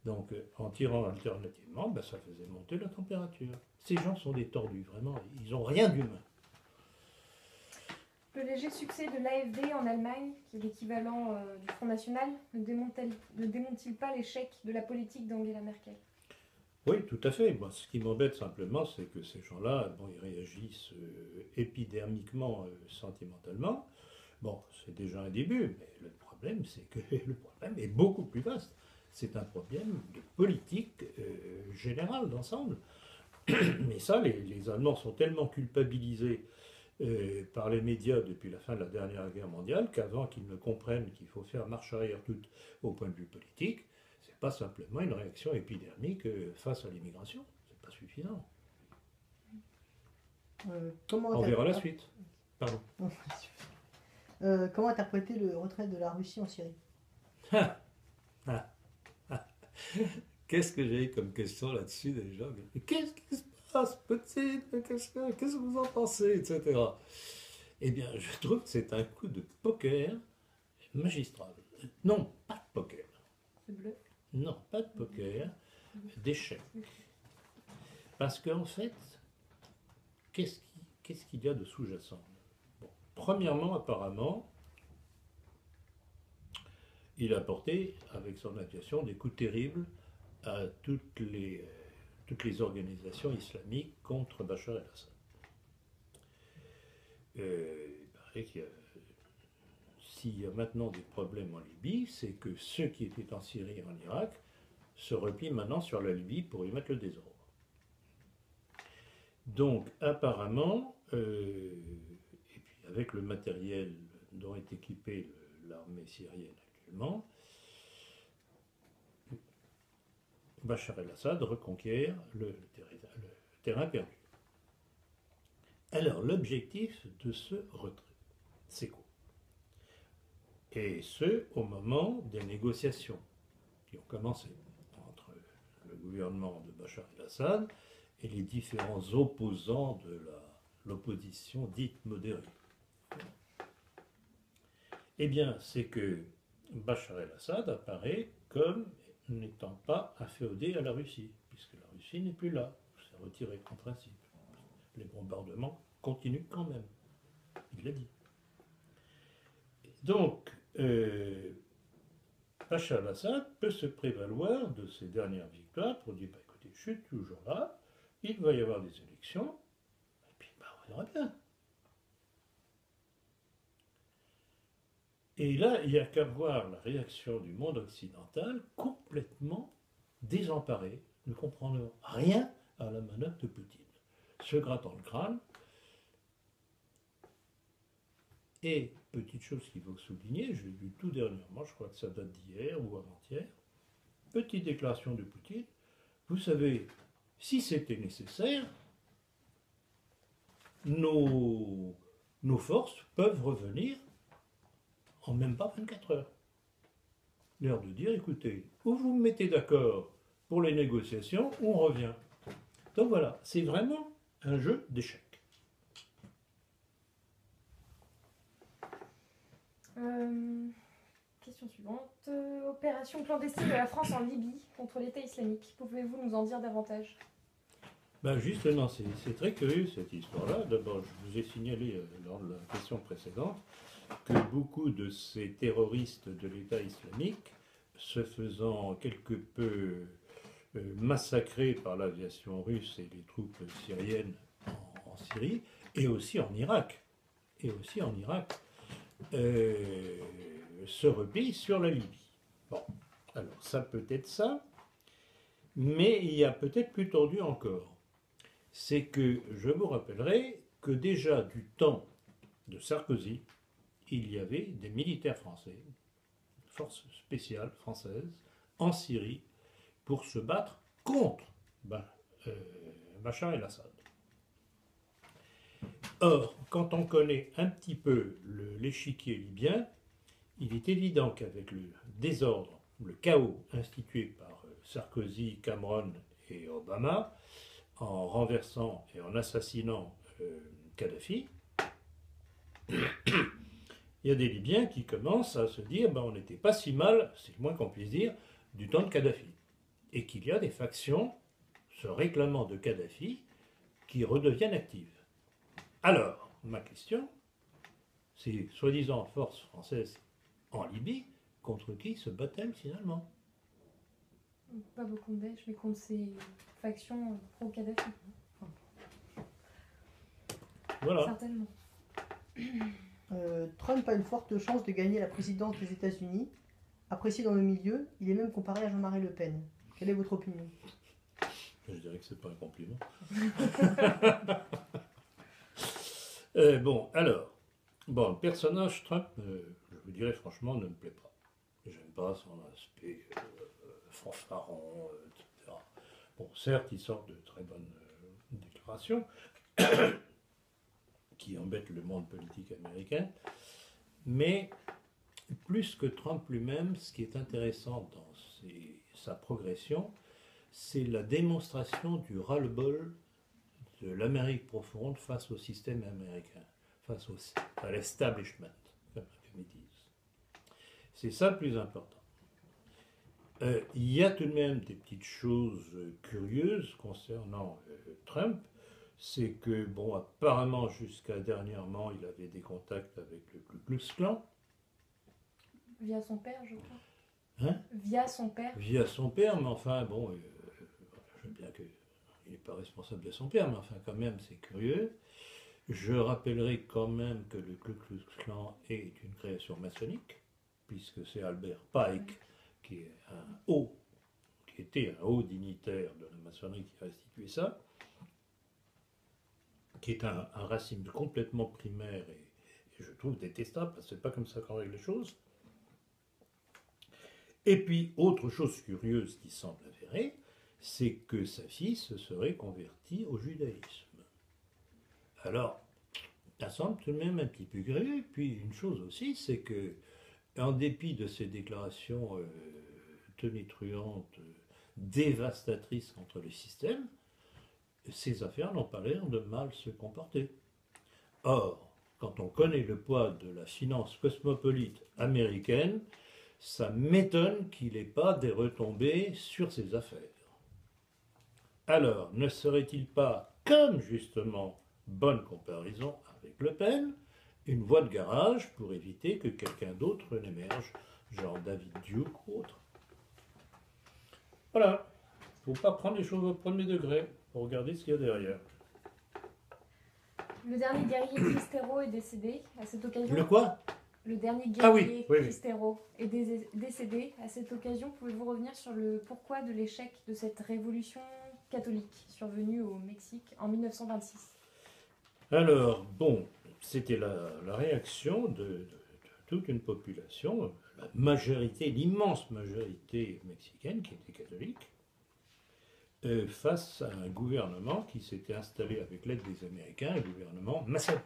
Donc en tirant alternativement, ben, ça faisait monter la température. Ces gens sont des tordus, vraiment, ils n'ont rien d'humain. Le léger succès de l'AfD en Allemagne, qui est l'équivalent du Front National, ne démonte-t-il pas l'échec de la politique d'Angela Merkel? Oui, tout à fait. Moi, ce qui m'embête simplement, c'est que ces gens-là, bon, ils réagissent épidermiquement, sentimentalement. Bon, c'est déjà un début, mais le problème, c'est que le problème est beaucoup plus vaste. C'est un problème de politique générale d'ensemble. Mais ça, les Allemands sont tellement culpabilisés par les médias depuis la fin de la dernière guerre mondiale qu'avant qu'ils ne comprennent qu'il faut faire marche arrière toute au point de vue politique, c'est pas simplement une réaction épidermique face à l'immigration. C'est pas suffisant. On verra la suite. Pardon. Comment interpréter le retrait de la Russie en Syrie? Qu'est-ce que j'ai comme question là-dessus déjà? Mais qu'est-ce qui se passe, petite? Qu'est-ce que vous en pensez, etc. Eh bien, je trouve que c'est un coup de poker magistral. Non, pas de poker. C'est bluff. Non, pas de poker, d'échec. Parce qu'en fait, qu'est-ce qu'il y a de sous-jacent? Bon, premièrement, apparemment, il a porté, avec son aviation, des coups terribles à toutes les organisations islamiques contre Bachar el-Assad. Il paraît s'il y a maintenant des problèmes en Libye, c'est que ceux qui étaient en Syrie et en Irak se replient maintenant sur la Libye pour y mettre le désordre. Donc, apparemment, et puis avec le matériel dont est équipée l'armée syrienne actuellement, Bachar el-Assad reconquiert le terrain perdu. Alors, l'objectif de ce retrait, c'est quoi? Et ce, au moment des négociations qui ont commencé entre le gouvernement de Bachar el-Assad et les différents opposants de l'opposition dite modérée. Eh bien, c'est que Bachar el-Assad apparaît comme n'étant pas inféodé à la Russie, puisque la Russie n'est plus là, c'est retiré en principe. Les bombardements continuent quand même. Il l'a dit. Donc, Bachar al-Assad peut se prévaloir de ses dernières victoires pour dire, bah, écoutez, je suis toujours là, il va y avoir des élections, et puis bah, on verra bien. Et là, il n'y a qu'à voir la réaction du monde occidental complètement désemparé, ne comprenant rien à la manœuvre de Poutine, se grattant le crâne. Et, petite chose qu'il faut souligner, j'ai lu tout dernièrement, je crois que ça date d'hier ou avant-hier, petite déclaration de Poutine, vous savez, si c'était nécessaire, nos forces peuvent revenir en même pas 24 heures. L'heure de dire, écoutez, ou vous me mettez d'accord pour les négociations, ou on revient. Donc voilà, c'est vraiment un jeu d'échecs. Question suivante. Opération clandestine de la France en Libye contre l'État islamique. Pouvez-vous nous en dire davantage? Ben justement, c'est très curieux cette histoire-là. D'abord, je vous ai signalé lors de la question précédente que beaucoup de ces terroristes de l'État islamique, se faisant quelque peu massacrés par l'aviation russe et les troupes syriennes en Syrie, et aussi en Irak, se replient sur la Libye. Bon, alors ça peut être ça, mais il y a peut-être plus tordu encore. C'est que je vous rappellerai que déjà du temps de Sarkozy, il y avait des militaires français, forces spéciales françaises, en Syrie, pour se battre contre Bachar el-Assad. Or, quand on connaît un petit peu l'échiquier libyen, il est évident qu'avec le désordre, le chaos institué par Sarkozy, Cameron et Obama, en renversant et en assassinant Kadhafi, il y a des Libyens qui commencent à se dire on n'était pas si mal, c'est le moins qu'on puisse dire, du temps de Kadhafi. Et qu'il y a des factions se réclamant de Kadhafi qui redeviennent actives. Alors, ma question, c'est soi-disant forces françaises en Libye, contre qui se battent-elles finalement? Pas beaucoup de Daesh, mais contre ces factions pro-Kadhafi. Voilà. Certainement. Trump a une forte chance de gagner la présidence des États-Unis. Apprécié dans le milieu, il est même comparé à Jean-Marie Le Pen. Quelle est votre opinion? Je dirais que c'est pas un compliment. Le personnage Trump, je vous dirais franchement, ne me plaît pas. J'aime pas son aspect fanfaron, etc. Bon, certes, il sort de très bonnes déclarations qui embêtent le monde politique américain, mais plus que Trump lui-même, ce qui est intéressant dans sa progression, c'est la démonstration du ras-le-bol de l'Amérique profonde face au système américain, face à l'establishment, comme ils disent. C'est ça le plus important. Il y a tout de même des petites choses curieuses concernant Trump. C'est que, bon, apparemment, jusqu'à dernièrement, il avait des contacts avec le Ku Klux Klan. Via son père, je crois. Hein? Via son père. Via son père, mais enfin, bon, je veux bien qu'il n'est pas responsable de son père, mais enfin, quand même, c'est curieux. Je rappellerai quand même que le Ku Klux Klan est une création maçonnique, puisque c'est Albert Pike, qui était un haut dignitaire de la maçonnerie qui a institué ça, qui est un racisme complètement primaire et je trouve détestable, parce que c'est pas comme ça qu'on règle les choses. Et puis, autre chose curieuse qui semble avérée, c'est que sa fille se serait convertie au judaïsme. Alors, ça semble tout de même un petit peu curieux. Et puis, une chose aussi, c'est que, en dépit de ces déclarations tonitruantes, dévastatrices contre le système, ces affaires n'ont pas l'air de mal se comporter. Or, quand on connaît le poids de la finance cosmopolite américaine, ça m'étonne qu'il n'ait pas des retombées sur ces affaires. Alors, ne serait-il pas, comme justement, bonne comparaison avec Le Pen, une voie de garage pour éviter que quelqu'un d'autre n'émerge, genre David Duke ou autre. Voilà. Il ne faut pas prendre les choses au premier degré. Il faut regarder ce qu'il y a derrière. Le dernier guerrier Cristero est décédé à cette occasion. Le quoi? Le dernier Ah oui, guerrier oui, oui. Cristero est décédé à cette occasion. Pouvez-vous revenir sur le pourquoi de l'échec de cette révolution catholique survenue au Mexique en 1926? Alors, bon, c'était la réaction de toute une population, la majorité, l'immense majorité mexicaine qui était catholique, face à un gouvernement qui s'était installé avec l'aide des Américains, un gouvernement maçonnique.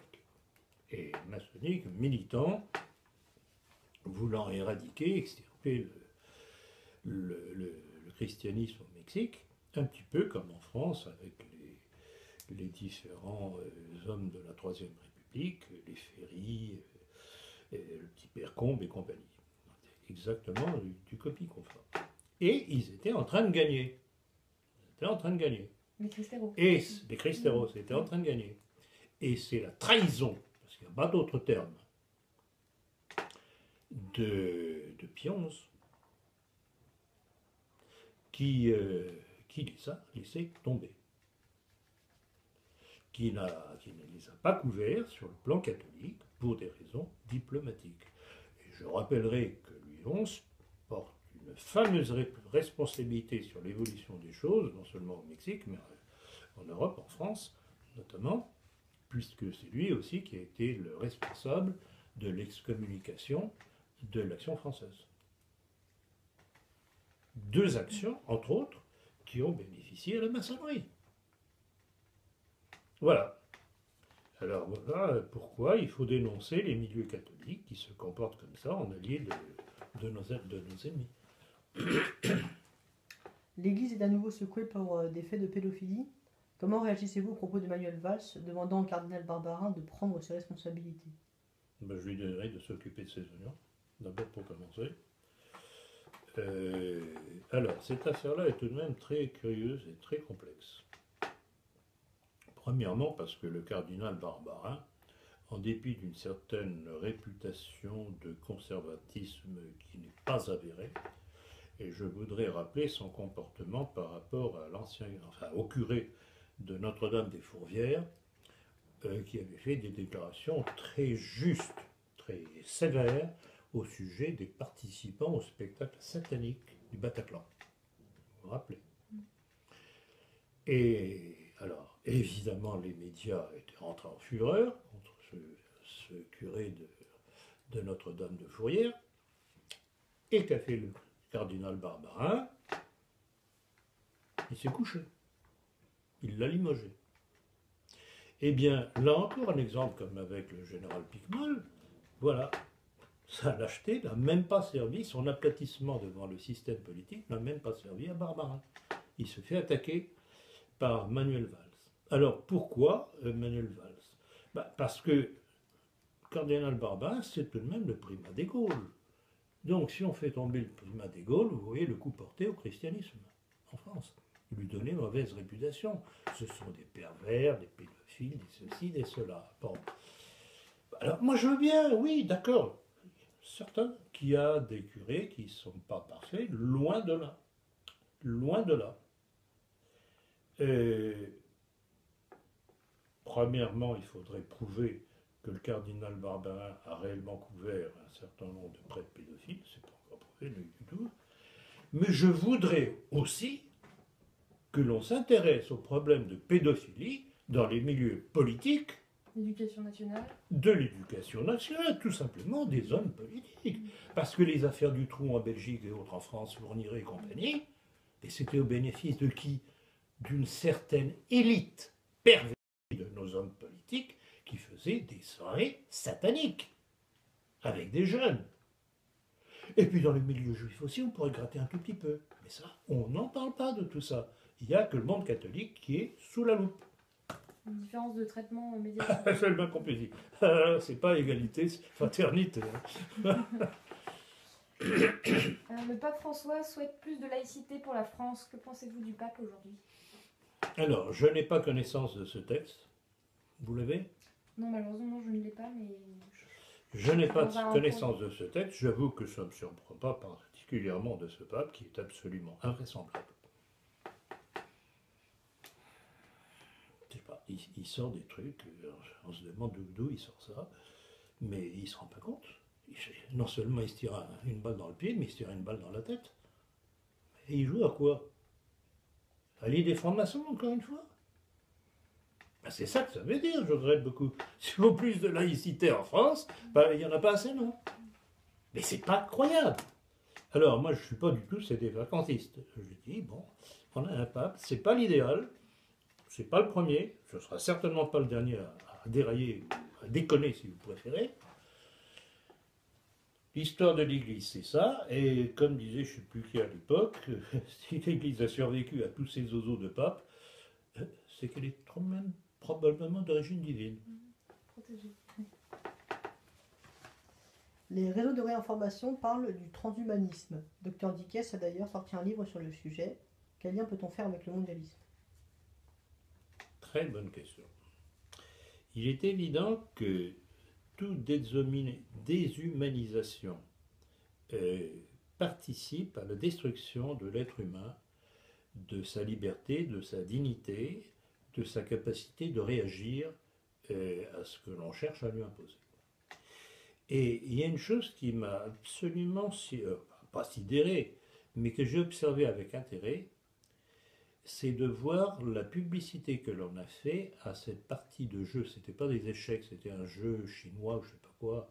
Et maçonnique, militant, voulant éradiquer, extirper le christianisme au Mexique, un petit peu comme en France avec les différents hommes de la Troisième République, les Ferry, le petit Père Combe et compagnie. Exactement du copie-conforme. Et ils étaient en train de gagner. Ils étaient en train de gagner. Les Cristero. Et les Cristeros étaient en train de gagner. Et c'est la trahison, parce qu'il n'y a pas d'autre terme, de Pie XI qui les a laissés tomber. Qui ne les a pas couverts sur le plan catholique pour des raisons diplomatiques. Et je rappellerai que Louis XI porte une fameuse responsabilité sur l'évolution des choses, non seulement au Mexique, mais en Europe, en France notamment, puisque c'est lui aussi qui a été le responsable de l'excommunication de l'Action française. Deux actions, entre autres, qui ont bénéficié à la maçonnerie. Voilà. Alors voilà pourquoi il faut dénoncer les milieux catholiques qui se comportent comme ça en alliés de nos ennemis. L'Église est à nouveau secouée par des faits de pédophilie. Comment réagissez-vous au propos d'Emmanuel Valls demandant au cardinal Barbarin de prendre ses responsabilités? Ben, je lui donnerai de s'occuper de ses oignons, d'abord pour commencer. Alors, cette affaire-là est tout de même très curieuse et très complexe. Premièrement, parce que le cardinal Barbarin, en dépit d'une certaine réputation de conservatisme qui n'est pas avérée, et je voudrais rappeler son comportement par rapport à au curé de Notre-Dame-des-Fourvières, qui avait fait des déclarations très justes, très sévères, au sujet des participants au spectacle satanique du Bataclan. Vous vous rappelez? Et alors, évidemment, les médias étaient rentrés en fureur contre ce curé de Notre-Dame-de-Fourvières. Et qu'a fait le cardinal Barbarin? Il s'est couché. Il l'a limogé. Eh bien, là encore, un exemple comme avec le général Picmol, voilà, sa lâcheté n'a même pas servi, son aplatissement devant le système politique n'a même pas servi à Barbarin. Il se fait attaquer par Manuel Valls. Alors, pourquoi Manuel Valls? Parce que cardinal Barbarin, c'est tout de même le primat des Gaules. Donc, si on fait tomber le primat des Gaules, vous voyez le coup porté au christianisme en France. Lui donner mauvaise réputation. Ce sont des pervers, des pédophiles, des ceci, des cela. Bon. Alors, moi, je veux bien, oui, d'accord. Certain qu'il y a des curés qui ne sont pas parfaits, loin de là. Loin de là. Premièrement, il faudrait prouver que le cardinal Barbarin a réellement couvert un certain nombre de prêtres pédophiles, c'est pas encore prouvé du tout. Mais je voudrais aussi que l'on s'intéresse aux problèmes de pédophilie dans les milieux politiques, L'éducation nationale. de l'éducation nationale, tout simplement des hommes politiques. Parce que les affaires du trou en Belgique et autres en France, Fourniret et compagnie, et c'était au bénéfice de qui? D'une certaine élite pervertie de nos hommes politiques qui faisaient des soirées sataniques avec des jeunes. Et puis dans les milieux juifs aussi, on pourrait gratter un tout petit peu. Mais ça, on n'en parle pas de tout ça. Il n'y a que le monde catholique qui est sous la loupe. Une différence de traitement médiatique. C'est le moins qu'on puisse dire. C'est pas égalité, c'est fraternité. Le pape François souhaite plus de laïcité pour la France. Que pensez-vous du pape aujourd'hui? Alors, je n'ai pas connaissance de ce texte. Vous l'avez? Non, malheureusement, non, je ne l'ai pas, mais... Je n'ai pas Dans un connaissance de ce texte, j'avoue que ça ne me surprend pas particulièrement de ce pape qui est absolument invraisemblable. Je sais pas, il sort des trucs, on se demande d'où il sort ça, mais il ne se rend pas compte. Non seulement il se tire une balle dans le pied, mais il se tire une balle dans la tête. Et il joue à quoi? À l'idée franc-maçon, encore une fois? Ben, c'est ça que ça veut dire, je regrette beaucoup. S'il faut plus de laïcité en France, ben, il n'y en a pas assez, non? Mais c'est pas croyable. Alors, moi, je ne suis pas du tout sédévacantiste. Je dis, bon, on a un pape, c'est pas l'idéal, c'est pas le premier, ce sera certainement pas le dernier à dérailler, à déconner si vous préférez. L'histoire de l'Église, c'est ça, et comme disait je ne sais plus qui à l'époque, si l'Église a survécu à tous ces oiseaux de pape, c'est qu'elle est même probablement d'origine divine. Protégé. Les réseaux de réinformation parlent du transhumanisme. Dr Dickès a d'ailleurs sorti un livre sur le sujet. Quel lien peut-on faire avec le mondialisme? Très bonne question. Il est évident que toute déshumanisation participe à la destruction de l'être humain, de sa liberté, de sa dignité, de sa capacité de réagir à ce que l'on cherche à lui imposer. Et il y a une chose qui m'a absolument, pas sidéré, mais que j'ai observé avec intérêt, c'est de voir la publicité que l'on a fait à cette partie de jeu. C'était pas des échecs, c'était un jeu chinois ou je sais pas quoi,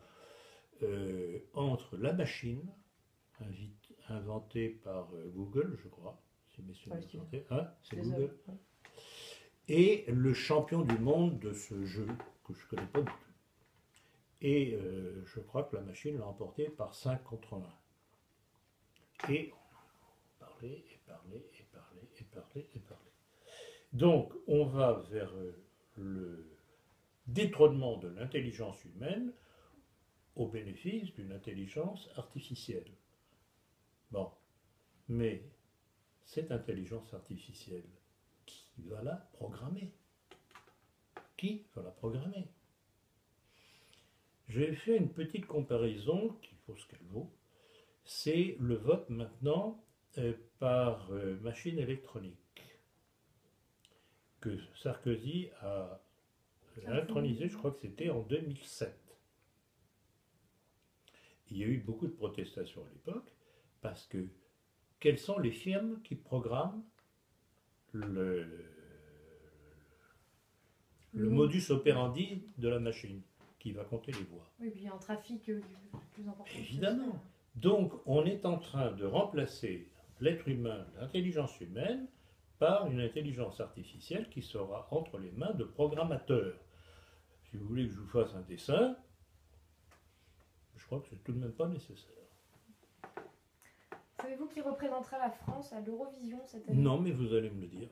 entre la machine, inventée par Google, je crois, si mes souvenirs sont hein, c'est Google, et le champion du monde de ce jeu, que je connais pas du tout. Et je crois que la machine l'a emporté par 5 contre 1. Et on parlait, et parlait, et parlait, et parlait, et parlait. Donc, on va vers le détrônement de l'intelligence humaine au bénéfice d'une intelligence artificielle. Bon, mais cette intelligence artificielle, qui va la programmer? Qui va la programmer? Je vais faire une petite comparaison qui vaut ce qu'elle vaut. C'est le vote maintenant par machine électronique que Sarkozy a intronisé, je crois que c'était en 2007. Il y a eu beaucoup de protestations à l'époque parce que quelles sont les firmes qui programment le modus operandi de la machine qui va compter les voix? Oui, puis il y a un trafic plus important. Évidemment. Donc, on est en train de remplacer l'être humain, l'intelligence humaine, par une intelligence artificielle qui sera entre les mains de programmateurs. Si vous voulez que je vous fasse un dessin, je crois que c'est tout de même pas nécessaire. Savez-vous qui représentera la France à l'Eurovision cette année? Non, mais vous allez me le dire.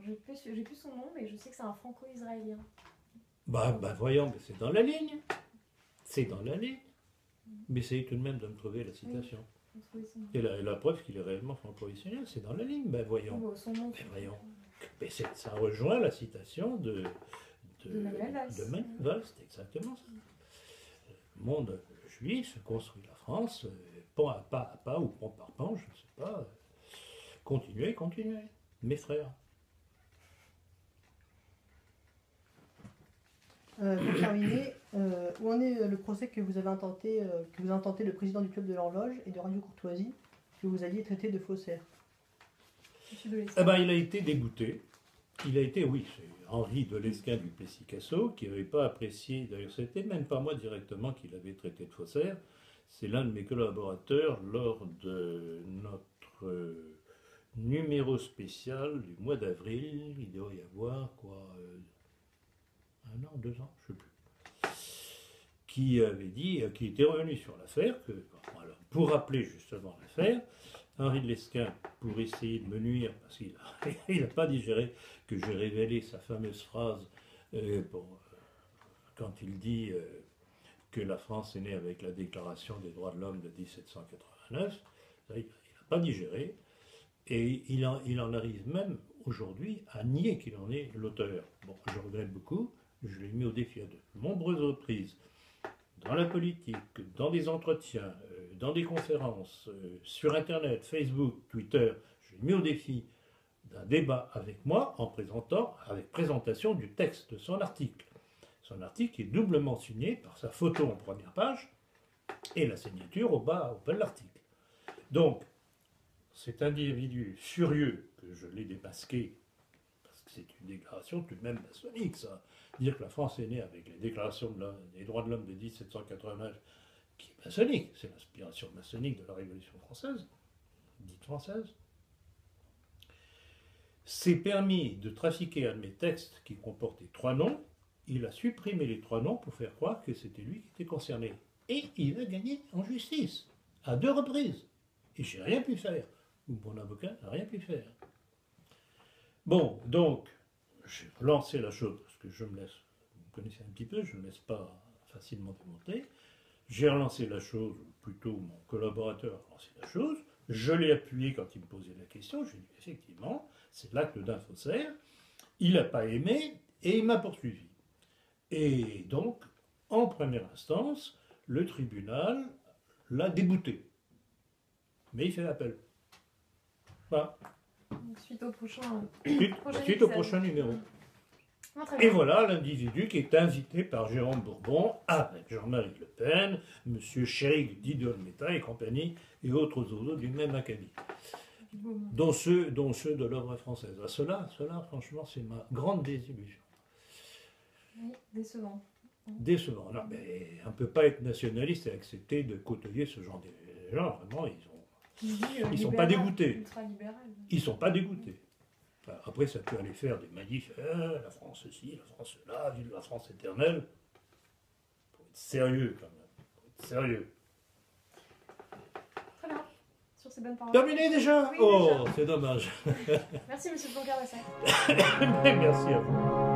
J'ai plus son nom, mais je sais que c'est un franco-israélien. Bah voyons, mais c'est dans la ligne. C'est dans la ligne. Mais essayez tout de même de me trouver la citation. Oui, et la preuve qu'il est réellement franco-israélien, c'est dans la ligne. Ben voyons. Oh, son nom, voyons. Mais ça rejoint la citation de Manuel Valls. De Manuel Valls, c'est exactement ça. Le monde juif construit la France, pas à pas ou pan par pan, je ne sais pas. Continuez, mes frères. Pour terminer, où en est le procès que vous avez intenté le président du club de l'horloge et de Radio Courtoisie, que vous alliez traiter de faussaire? Eh ben, il a été débouté. Il a été, oui, c'est Henri de Lesquen du Plessis-Cassot qui n'avait pas apprécié, d'ailleurs c'était même pas moi directement qui l'avait traité de faussaire, c'est l'un de mes collaborateurs lors de notre numéro spécial du mois d'avril, il doit y avoir quoi, 1 an, 2 ans, je ne sais plus, qui avait dit, qui était revenu sur l'affaire, que, alors, pour rappeler justement l'affaire, Henri de Lesquen, pour essayer de me nuire, parce qu'il n'a pas digéré que j'ai révélé sa fameuse phrase quand il dit que la France est née avec la Déclaration des droits de l'homme de 1789, il n'a pas digéré, et il en arrive même aujourd'hui à nier qu'il en est l'auteur. Bon, je regrette beaucoup, je l'ai mis au défi à de nombreuses reprises, dans la politique, dans des entretiens, dans des conférences, sur Internet, Facebook, Twitter, je l'ai mis au défi d'un débat avec moi en présentant, avec présentation du texte de son article. Son article est doublement signé par sa photo en première page et la signature au bas de l'article. Donc, cet individu furieux que je l'ai démasqué, parce que c'est une déclaration tout de même maçonnique, ça. Dire que la France est née avec les déclarations des droits de l'homme de 1789, qui est maçonnique, c'est l'inspiration maçonnique de la Révolution française, dite française, s'est permis de trafiquer un de mes textes qui comportait 3 noms. Il a supprimé les 3 noms pour faire croire que c'était lui qui était concerné. Et il a gagné en justice, à 2 reprises. Et j'ai rien pu faire. Ou mon avocat n'a rien pu faire. Bon, donc, j'ai lancé la chose, parce que je me laisse, vous me connaissez un petit peu, je ne me laisse pas facilement démonter. J'ai relancé la chose, ou plutôt mon collaborateur a lancé la chose. Je l'ai appuyé quand il me posait la question. Je lui ai dit, effectivement, c'est l'acte d'un faussaire. Il n'a pas aimé et il m'a poursuivi. Et donc, en première instance, le tribunal l'a débouté. Mais il fait appel. Voilà. Suite au prochain, Suite au prochain numéro. Non, très Et bien. voilà l'individu qui est invité par Jérôme Bourbon avec Jean-Marie Le Pen, M. Chérig d'Idolmeta et compagnie, et autres oiseaux du même acabit. Dont ceux de l'œuvre française. Ah, cela, franchement, c'est ma grande désillusion. Oui, décevant. Décevant. Non, mais on ne peut pas être nationaliste et accepter de côtoyer ce genre de gens. Vraiment, ils sont pas dégoûtés. Ultra-libéral. Ils ne sont pas dégoûtés. Enfin, après, ça peut aller faire des manifs. La France ci, la France là, vive la France éternelle. Faut être sérieux, quand même. Faut être sérieux. Très bien. Sur ces bonnes paroles. Terminé déjà? Oui, Oh, déjà. c'est dommage. Merci, monsieur Blanquer-Lassac. Merci à vous.